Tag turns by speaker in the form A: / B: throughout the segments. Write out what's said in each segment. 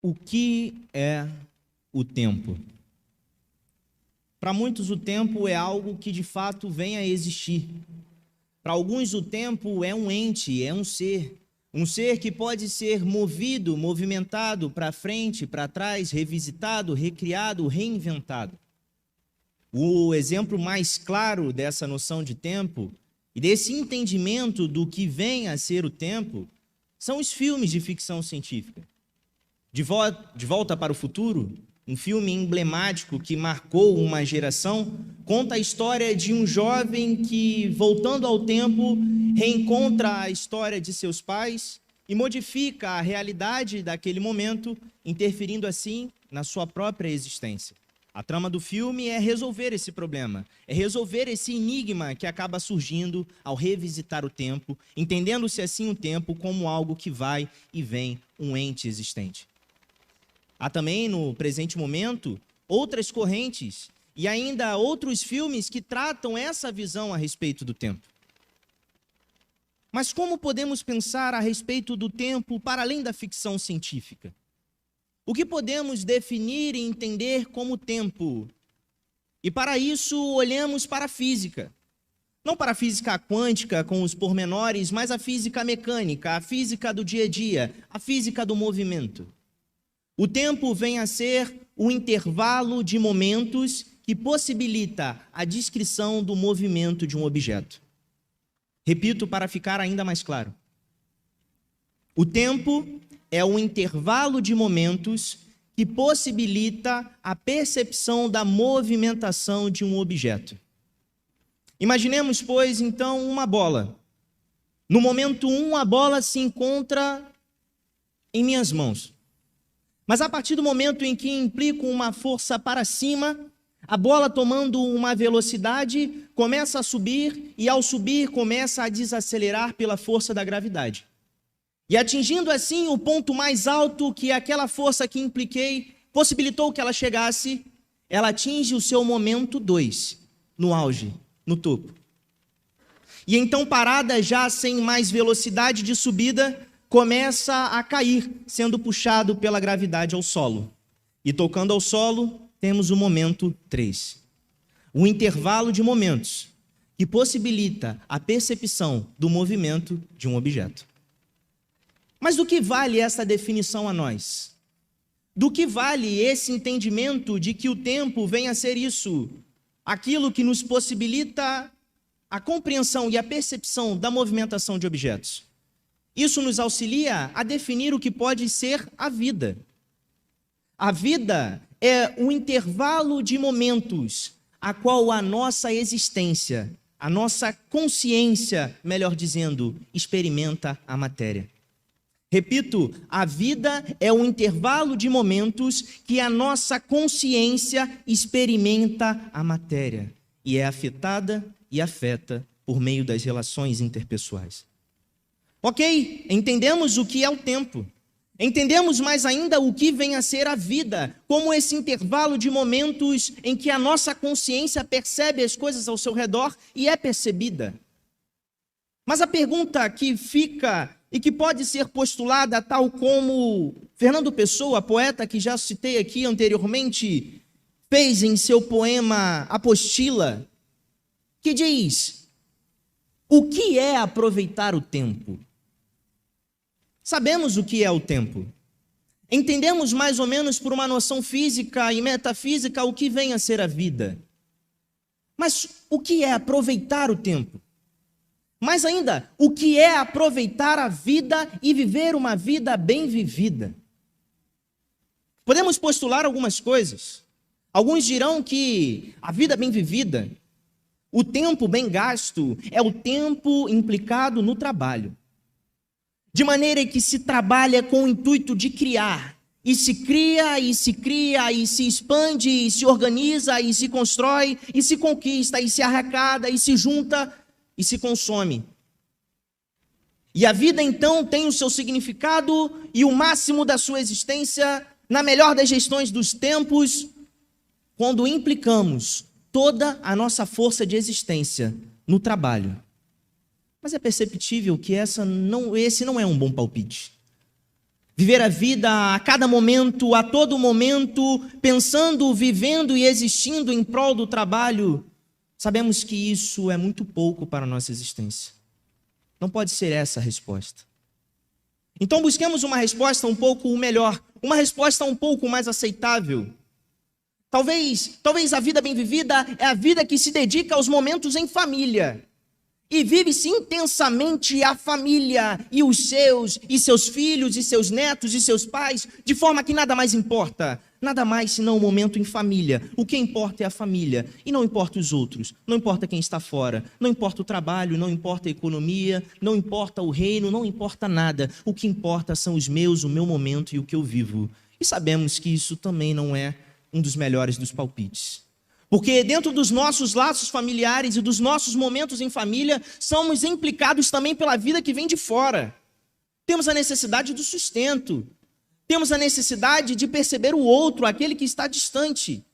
A: O que é o tempo? Para muitos, o tempo é algo que de fato vem a existir. Para alguns, o tempo é um ente, é um ser que pode ser movido, movimentado para frente, para trás, revisitado, recriado, reinventado. O exemplo mais claro dessa noção de tempo e desse entendimento do que vem a ser o tempo são os filmes de ficção científica. De Volta para o Futuro, um filme emblemático que marcou uma geração, conta a história de um jovem que, voltando ao tempo, reencontra a história de seus pais e modifica a realidade daquele momento, interferindo assim na sua própria existência. A trama do filme é resolver esse problema, é resolver esse enigma que acaba surgindo ao revisitar o tempo, entendendo-se assim o tempo como algo que vai e vem, um ente existente. Há também, no presente momento, outras correntes e ainda outros filmes que tratam essa visão a respeito do tempo. Mas como podemos pensar a respeito do tempo para além da ficção científica? O que podemos definir e entender como tempo? E para isso, olhamos para a física. Não para a física quântica com os pormenores, mas a física mecânica, a física do dia a dia, a física do movimento. O tempo vem a ser o intervalo de momentos que possibilita a descrição do movimento de um objeto. Repito para ficar ainda mais claro. O tempo é o intervalo de momentos que possibilita a percepção da movimentação de um objeto. Imaginemos, pois, então, uma bola. No momento 1, a bola se encontra em minhas mãos. Mas a partir do momento em que implico uma força para cima, a bola tomando uma velocidade começa a subir e ao subir começa a desacelerar pela força da gravidade. E atingindo assim o ponto mais alto que aquela força que impliquei possibilitou que ela chegasse, ela atinge o seu momento 2, no auge, no topo. E então parada já sem mais velocidade de subida, começa a cair, sendo puxado pela gravidade ao solo. E tocando ao solo, temos o momento 3. O intervalo de momentos que possibilita a percepção do movimento de um objeto. Mas do que vale essa definição a nós? Do que vale esse entendimento de que o tempo vem a ser isso? Aquilo que nos possibilita a compreensão e a percepção da movimentação de objetos. Isso nos auxilia a definir o que pode ser a vida. A vida é um intervalo de momentos a qual a nossa existência, a nossa consciência, melhor dizendo, experimenta a matéria. Repito, a vida é um intervalo de momentos que a nossa consciência experimenta a matéria e é afetada e afeta por meio das relações interpessoais. Ok, entendemos o que é o tempo. Entendemos mais ainda o que vem a ser a vida, como esse intervalo de momentos em que a nossa consciência percebe as coisas ao seu redor e é percebida. Mas a pergunta que fica e que pode ser postulada, tal como Fernando Pessoa, poeta que já citei aqui anteriormente, fez em seu poema Apostila, que diz: o que é aproveitar o tempo? Sabemos o que é o tempo. Entendemos mais ou menos por uma noção física e metafísica o que vem a ser a vida. Mas o que é aproveitar o tempo? Mais ainda, o que é aproveitar a vida e viver uma vida bem vivida? Podemos postular algumas coisas. Alguns dirão que a vida bem vivida, o tempo bem gasto, é o tempo implicado no trabalho. De maneira que se trabalha com o intuito de criar, e se cria, e se cria, e se expande, e se organiza, e se constrói, e se conquista, e se arrecada, e se junta, e se consome. E a vida então tem o seu significado e o máximo da sua existência na melhor das gestões dos tempos, quando implicamos toda a nossa força de existência no trabalho. Mas é perceptível que esse não é um bom palpite. Viver a vida a cada momento, a todo momento, pensando, vivendo e existindo em prol do trabalho, sabemos que isso é muito pouco para a nossa existência. Não pode ser essa a resposta. Então busquemos uma resposta um pouco melhor, uma resposta um pouco mais aceitável. Talvez a vida bem vivida é a vida que se dedica aos momentos em família. E vive-se intensamente a família e os seus filhos, e seus netos, e seus pais, de forma que nada mais importa. Nada mais senão o momento em família. O que importa é a família. E não importa os outros. Não importa quem está fora. Não importa o trabalho, não importa a economia, não importa o reino, não importa nada. O que importa são os meus, o meu momento e o que eu vivo. E sabemos que isso também não é um dos melhores dos palpites. Porque dentro dos nossos laços familiares e dos nossos momentos em família, somos implicados também pela vida que vem de fora. Temos a necessidade do sustento. Temos a necessidade de perceber o outro, aquele que está distante.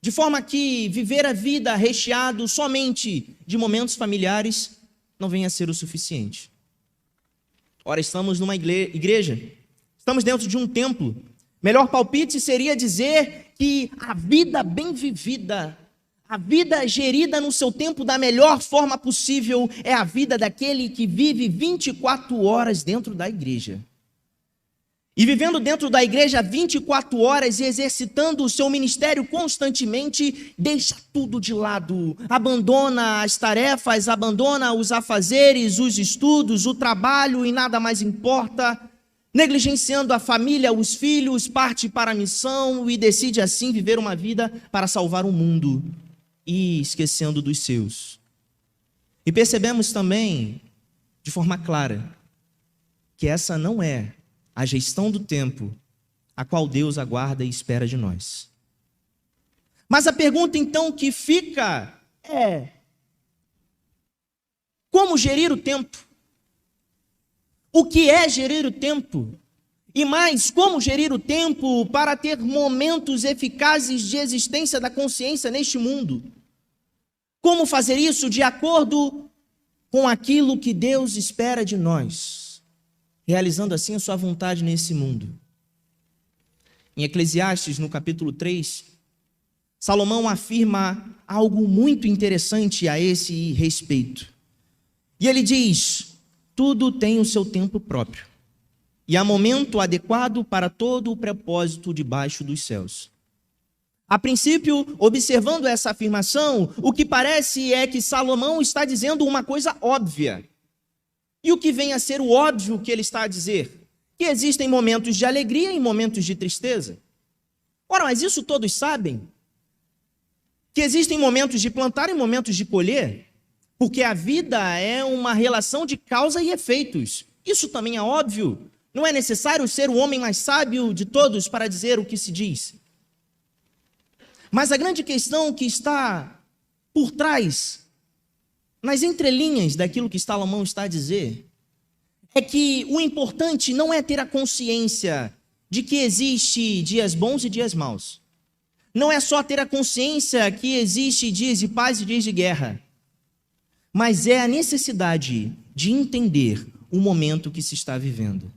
A: De forma que viver a vida recheado somente de momentos familiares não venha a ser o suficiente. Ora, estamos numa igreja, estamos dentro de um templo. Melhor palpite seria dizer que a vida bem vivida, a vida gerida no seu tempo da melhor forma possível, é a vida daquele que vive 24 horas dentro da igreja. E vivendo dentro da igreja 24 horas e exercitando o seu ministério constantemente, deixa tudo de lado, abandona as tarefas, abandona os afazeres, os estudos, o trabalho e nada mais importa, negligenciando a família, os filhos, parte para a missão e decide assim viver uma vida para salvar o mundo e esquecendo dos seus. E percebemos também, de forma clara, que essa não é a gestão do tempo a qual Deus aguarda e espera de nós. Mas a pergunta então que fica é: como gerir o tempo? O que é gerir o tempo? E mais, como gerir o tempo para ter momentos eficazes de existência da consciência neste mundo? Como fazer isso de acordo com aquilo que Deus espera de nós, realizando assim a sua vontade nesse mundo? Em Eclesiastes, no capítulo 3, Salomão afirma algo muito interessante a esse respeito. E ele diz: tudo tem o seu tempo próprio, e há momento adequado para todo o propósito debaixo dos céus. A princípio, observando essa afirmação, o que parece é que Salomão está dizendo uma coisa óbvia. E o que vem a ser o óbvio que ele está a dizer? Que existem momentos de alegria e momentos de tristeza. Ora, mas isso todos sabem. Que existem momentos de plantar e momentos de colher. Porque a vida é uma relação de causa e efeitos. Isso também é óbvio. Não é necessário ser o homem mais sábio de todos para dizer o que se diz. Mas a grande questão que está por trás, nas entrelinhas daquilo que Salomão está a dizer, é que o importante não é ter a consciência de que existe dias bons e dias maus. Não é só ter a consciência que existe dias de paz e dias de guerra. Mas é a necessidade de entender o momento que se está vivendo.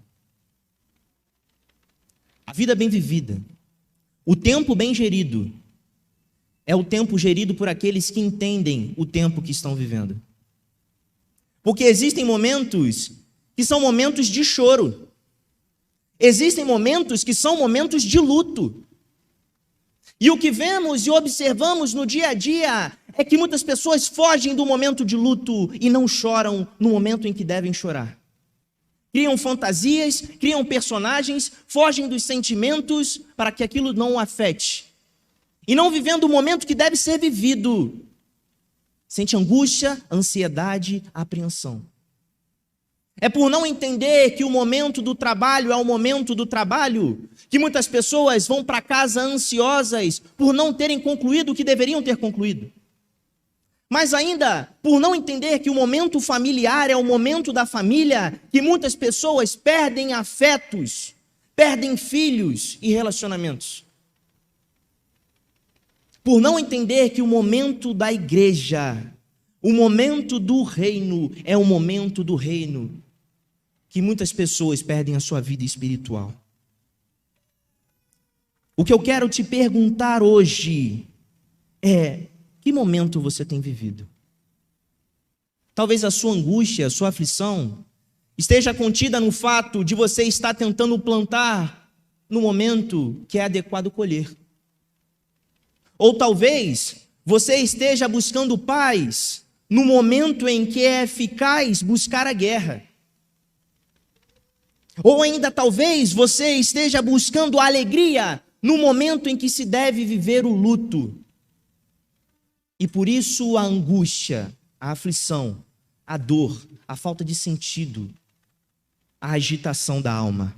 A: A vida bem vivida, o tempo bem gerido, é o tempo gerido por aqueles que entendem o tempo que estão vivendo. Porque existem momentos que são momentos de choro. Existem momentos que são momentos de luto. E o que vemos e observamos no dia a dia é que muitas pessoas fogem do momento de luto e não choram no momento em que devem chorar. Criam fantasias, criam personagens, fogem dos sentimentos para que aquilo não o afete. E não vivendo o momento que deve ser vivido. Sente angústia, ansiedade, apreensão. É por não entender que o momento do trabalho é o momento do trabalho que muitas pessoas vão para casa ansiosas por não terem concluído o que deveriam ter concluído. Mas ainda, por não entender que o momento familiar é o momento da família, que muitas pessoas perdem afetos, perdem filhos e relacionamentos. Por não entender que o momento da igreja, o momento do reino, é o momento do reino, que muitas pessoas perdem a sua vida espiritual. O que eu quero te perguntar hoje é: que momento você tem vivido? Talvez a sua angústia, a sua aflição esteja contida no fato de você estar tentando plantar no momento que é adequado colher. Ou talvez você esteja buscando paz no momento em que é eficaz buscar a guerra. Ou ainda talvez você esteja buscando a alegria no momento em que se deve viver o luto. E por isso a angústia, a aflição, a dor, a falta de sentido, a agitação da alma.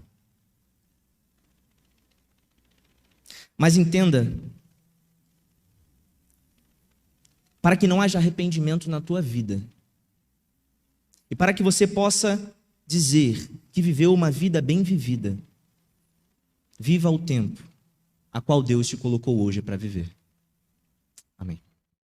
A: Mas entenda, para que não haja arrependimento na tua vida, e para que você possa dizer que viveu uma vida bem vivida, viva o tempo a qual Deus te colocou hoje para viver.